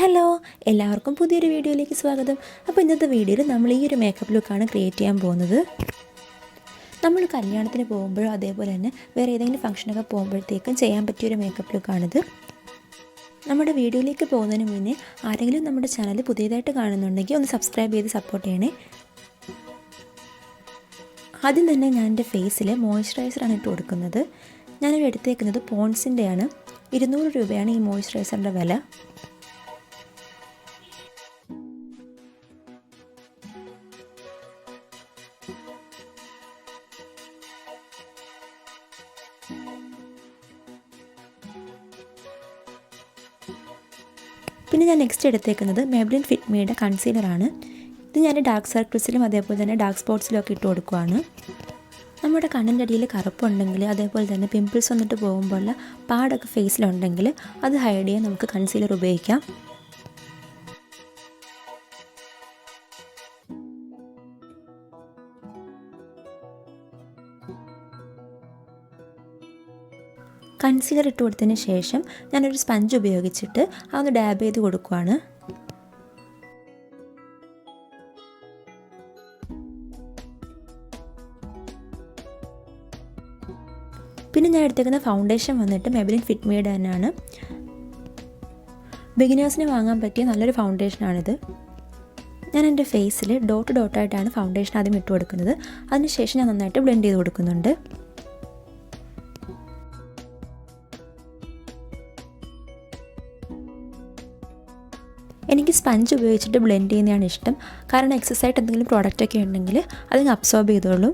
Hello, എല്ലാവർക്കും പുതിയൊരു വീഡിയോയിലേക്ക് സ്വാഗതം. അപ്പോൾ ഇന്നത്തെ വീഡിയോയിൽ നമ്മൾ ഈ ഒരു മേക്കപ്പ് ലുക്കാണ് ക്രിയേറ്റ് ചെയ്യാൻ പോകുന്നത്. നമ്മൾ കല്യാണത്തിന് പോകുമ്പോഴോ അതേപോലെ തന്നെ വേറെ ഏതെങ്കിലും ഫംഗ്ഷനൊക്കെ പോകുമ്പോഴത്തേക്കും ചെയ്യാൻ പറ്റിയൊരു മേക്കപ്പ് ലുക്കാണിത്. നമ്മുടെ വീഡിയോയിലേക്ക് പോകുന്നതിന് മുന്നേ ആരെങ്കിലും നമ്മുടെ ചാനൽ പുതിയതായിട്ട് കാണുന്നുണ്ടെങ്കിൽ ഒന്ന് സബ്സ്ക്രൈബ് ചെയ്ത് സപ്പോർട്ട് ചെയ്യണേ. ആദ്യം തന്നെ ഞാൻ എൻ്റെ ഫേസിൽ മോയ്സ്ചറൈസറാണ് ഇട്ട് കൊടുക്കുന്നത്. ഞാനിവിടെ എടുത്തേക്കുന്നത് പോൺസിൻ്റെയാണ്. 200 രൂപയാണ് ഈ മോയ്സ്ചറൈസറിൻ്റെ വില. പിന്നെ ഞാൻ നെക്സ്റ്റ് എടുത്തേക്കുന്നത് മെബ്ലിൻ ഫിറ്റ് മീയുടെ കൺസീലറാണ്. ഇത് ഞാൻ ഡാർക്ക് സർക്കിൾസിലും അതേപോലെ തന്നെ ഡാർക്ക് സ്പോട്ട്സിലും ഒക്കെ ഇട്ട് കൊടുക്കുകയാണ്. നമ്മുടെ കണ്ണിൻ്റെ അടിയിൽ കറുപ്പുണ്ടെങ്കിൽ അതേപോലെ തന്നെ പിമ്പിൾസ് വന്നിട്ട് പോകുമ്പോഴുള്ള പാടൊക്കെ ഫേസിലുണ്ടെങ്കിൽ അത് ഹൈഡ് ചെയ്യാൻ നമുക്ക് കൺസീലർ ഉപയോഗിക്കാം. കൺസീലർ ഇട്ട് കൊടുത്തതിന് ശേഷം ഞാനൊരു സ്പഞ്ച് ഉപയോഗിച്ചിട്ട് അതൊന്ന് ഡാബ് ചെയ്ത് കൊടുക്കുകയാണ്. പിന്നെ ഞാൻ എടുത്തേക്കുന്ന ഫൗണ്ടേഷൻ വന്നിട്ട് മെബ്ലിൻ ഫിറ്റ് മീയുടെ തന്നെയാണ്. ബിഗിനേഴ്സിന് വാങ്ങാൻ പറ്റിയ നല്ലൊരു ഫൗണ്ടേഷനാണിത്. ഞാൻ എൻ്റെ ഫേസിൽ ഡോട്ടായിട്ടാണ് ഫൗണ്ടേഷൻ ആദ്യം ഇട്ട് കൊടുക്കുന്നത്. അതിനുശേഷം ഞാൻ നന്നായിട്ട് ബ്ലെൻഡ് ചെയ്ത് കൊടുക്കുന്നുണ്ട്. എനിക്ക് സ്പഞ്ച് ഉപയോഗിച്ചിട്ട് ബ്ലെൻഡ് ചെയ്യുന്നതാണ് ഇഷ്ടം. കാരണം എക്സസൈസ് എന്തെങ്കിലും പ്രോഡക്റ്റൊക്കെ ഉണ്ടെങ്കിൽ അതിന് അബ്സോർബ് ചെയ്തോളും.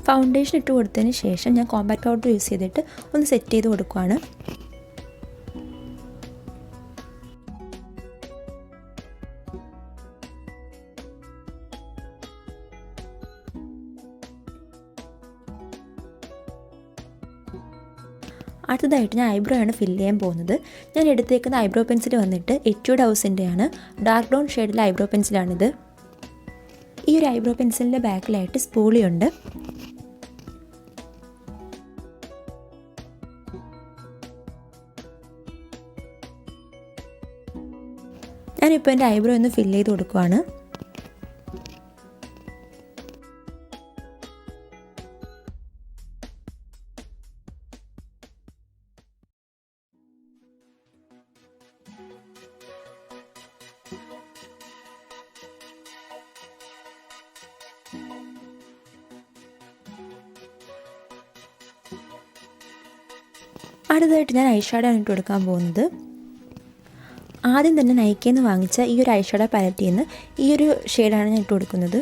ഫൗണ്ടേഷൻ ഇട്ട് കൊടുത്തതിന് ശേഷം ഞാൻ കോമ്പാക്ട് പൗഡർ യൂസ് ചെയ്തിട്ട് ഒന്ന് സെറ്റ് ചെയ്ത് കൊടുക്കുകയാണ്. അടുത്തതായിട്ട് ഞാൻ ഐബ്രോ ആണ് ഫില്ല് ചെയ്യാൻ പോകുന്നത്. ഞാൻ എടുത്തേക്കുന്ന ഐബ്രോ പെൻസിൽ വന്നിട്ട് എറ്റ്യൂഡ് ഹൗസിൻ്റെയാണ്. ഡാർക്ക് ബ്രൗൺ ഷെയ്ഡിലെ ഐബ്രോ പെൻസിലാണിത്. ഈ ഒരു ഐബ്രോ പെൻസിലിൻ്റെ ബാക്കിലായിട്ട് സ്പൂളിയുണ്ട്. ഞാനിപ്പോൾ എൻ്റെ ഐബ്രോ ഒന്ന് ഫില്ല് ചെയ്ത് കൊടുക്കുവാണ്. അടുത്തതായിട്ട് ഞാൻ ഐഷാഡോ ആണ് ഇട്ട് കൊടുക്കാൻ പോകുന്നത്. ആദ്യം തന്നെ നൈക്കയിൽ നിന്ന് വാങ്ങിച്ച ഈ ഒരു ഐഷാഡോ പാലറ്റിൽ നിന്ന് ഈ ഒരു ഷെയ്ഡാണ് ഞാൻ ഇട്ട് കൊടുക്കുന്നത്.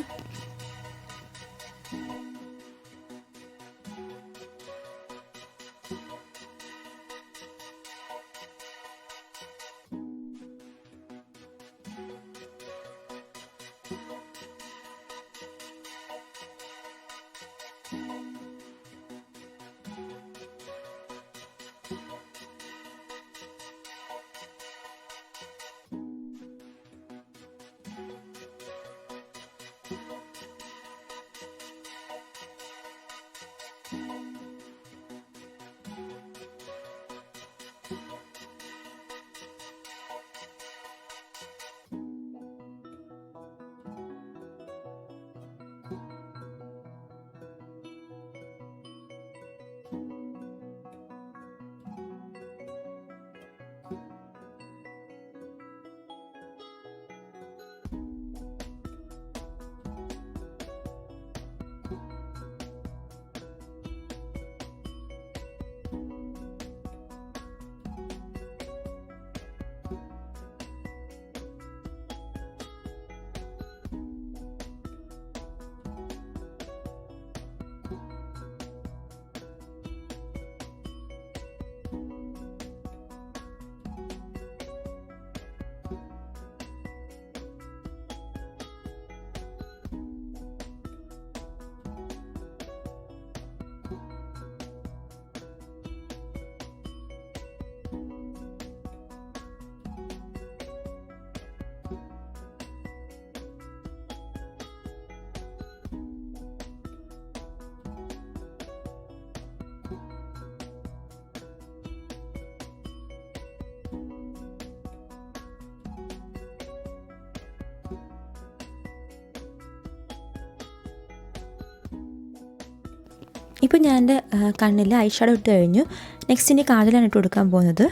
ഇപ്പോൾ ഞാൻ എൻ്റെ കണ്ണിൽ ഐ ഷാഡോ ഇട്ട് കഴിഞ്ഞു. നെക്സ്റ്റ് ഇനി കാജലാണ് ഇട്ട് കൊടുക്കാൻ പോകുന്നത്.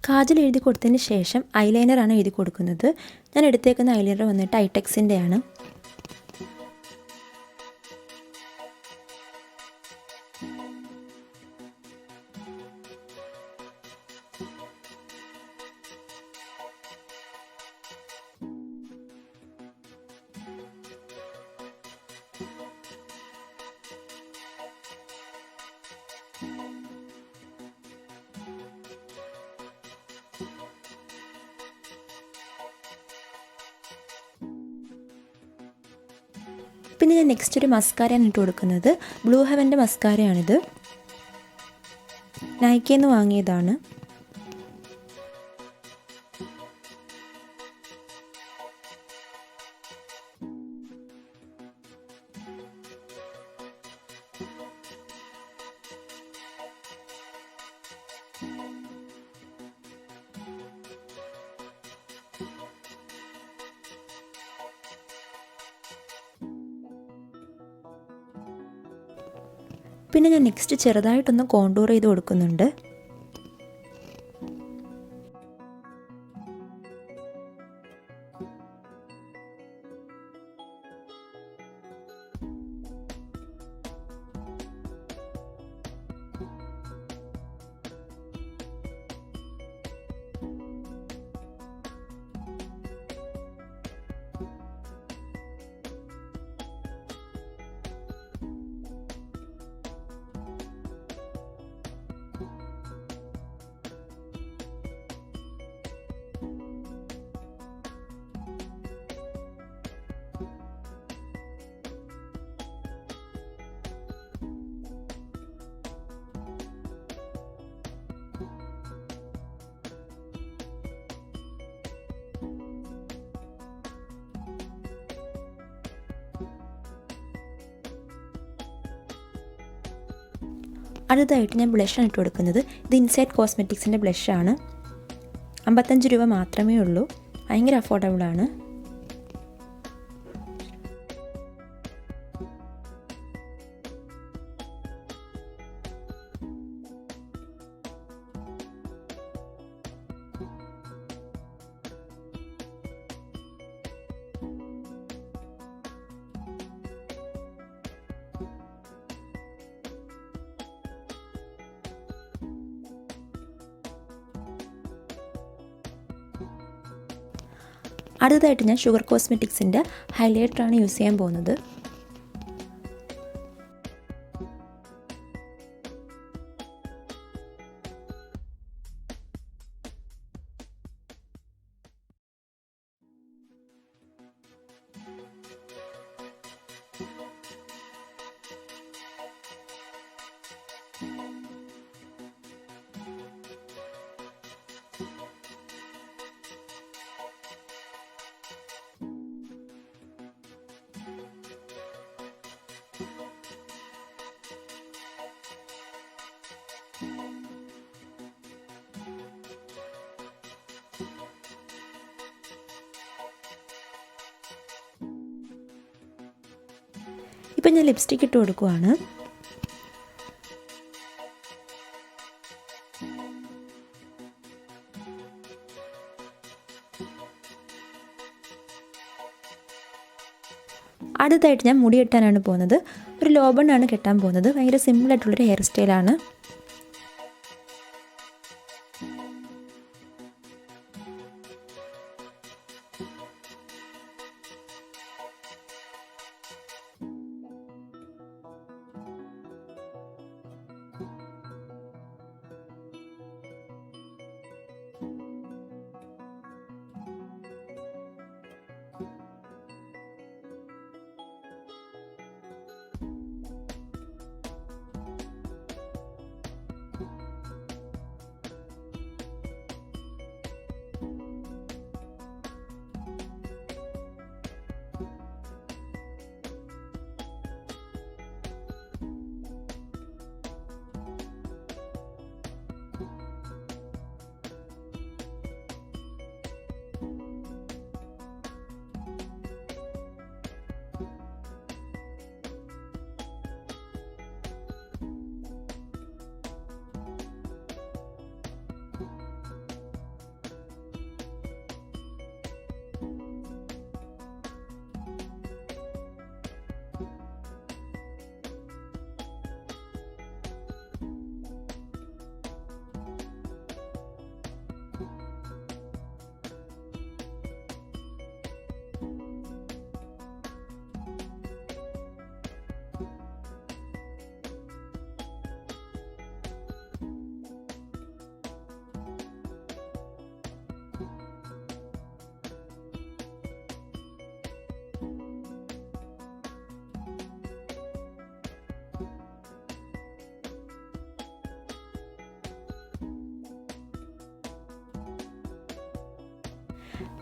കാജൽ എഴുതി കൊടുത്തതിന് ശേഷം ഐലൈനറാണ് എഴുതി കൊടുക്കുന്നത്. ഞാൻ എടുത്തേക്കുന്ന ഐലൈനർ വന്നിട്ട് ഐടെക്സിൻ്റെ ആണ്. പിന്നെ ഞാൻ നെക്സ്റ്റ് ഒരു മസ്കാരയാണ് ഇട്ട് കൊടുക്കുന്നത്. ബ്ലൂ ഹെവൻ്റെ മസ്കാരയാണിത്. നൈക്കയിൽ നിന്ന് വാങ്ങിയതാണ്. പിന്നെ ഞാൻ നെക്സ്റ്റ് ചെറുതായിട്ടൊന്ന് കോണ്ടൂർ ചെയ്ത് കൊടുക്കുന്നുണ്ട്. അടുത്തതായിട്ട് ഞാൻ ബ്ലഷാണ് ഇട്ട് കൊടുക്കുന്നത്. ഇത് ഇൻസൈഡ് കോസ്മെറ്റിക്സിൻ്റെ ബ്ലഷാണ്. 55 രൂപ മാത്രമേ ഉള്ളൂ. ഭയങ്കര അഫോർഡബിളാണ്. അടുത്തതായിട്ട് ഞാൻ ഷുഗർ കോസ്മെറ്റിക്സിൻ്റെ ഹൈലൈറ്ററാണ് യൂസ് ചെയ്യാൻ പോകുന്നത്. ഇപ്പം ഞാൻ ലിപ്സ്റ്റിക്ക് ഇട്ട് കൊടുക്കുവാണ്. അടുത്തതായിട്ട് ഞാൻ മുടി കെട്ടാനാണ് പോകുന്നത്. ഒരു ലോബണ്ണാണ് കെട്ടാൻ പോകുന്നത്. ഭയങ്കര സിമ്പിളായിട്ടുള്ളൊരു ഹെയർ സ്റ്റൈലാണ്.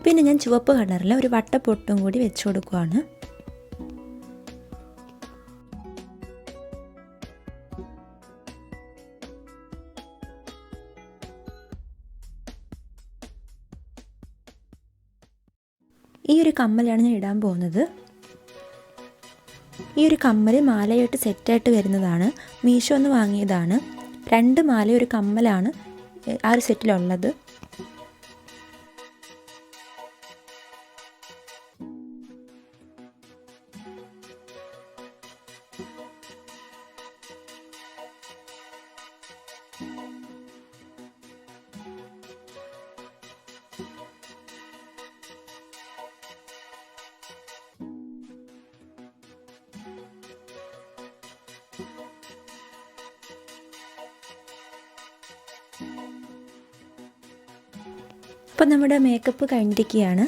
പിന്നെ ഞാൻ ചുവപ്പ് കളറിൽ ഒരു വട്ടപ്പൊട്ടും കൂടി വെച്ച് കൊടുക്കുകയാണ്. ഈ ഒരു കമ്മലാണ് ഞാൻ ഇടാൻ പോകുന്നത്. ഈ ഒരു കമ്മൽ മാലയായിട്ട് സെറ്റായിട്ട് വരുന്നതാണ്. മീഷോ എന്ന് വാങ്ങിയതാണ്. 2 മാല ഒരു കമ്മലാണ് ആ ഒരു സെറ്റിലുള്ളത്. അപ്പോൾ നമ്മുടെ മേക്കപ്പ് കഴിഞ്ഞിരിക്കുകയാണ്.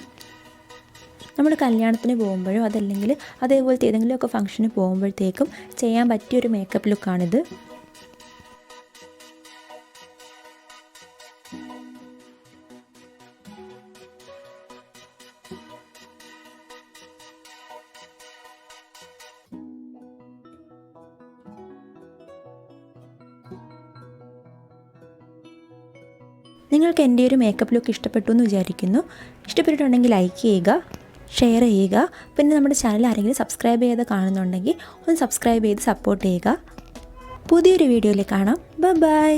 നമ്മൾ കല്യാണത്തിന് പോകുമ്പോഴോ അതല്ലെങ്കിൽ അതേപോലത്തെ ഏതെങ്കിലുമൊക്കെ ഫംഗ്ഷന് പോകുമ്പോഴത്തേക്കും ചെയ്യാൻ പറ്റിയൊരു മേക്കപ്പ് ലുക്കാണിത്. നിങ്ങൾക്ക് എൻ്റെ ഒരു മേക്കപ്പ് ലുക്ക് ഇഷ്ടപ്പെട്ടു എന്ന് വിചാരിക്കുന്നു. ഇഷ്ടപ്പെട്ടിട്ടുണ്ടെങ്കിൽ ലൈക്ക് ചെയ്യുക, ഷെയർ ചെയ്യുക. പിന്നെ നമ്മുടെ ചാനൽ ആരെങ്കിലും സബ്സ്ക്രൈബ് ചെയ്ത് കാണുന്നുണ്ടെങ്കിൽ ഒന്ന് സബ്സ്ക്രൈബ് ചെയ്ത് സപ്പോർട്ട് ചെയ്യുക. പുതിയൊരു വീഡിയോയിൽ കാണാം. ബൈ.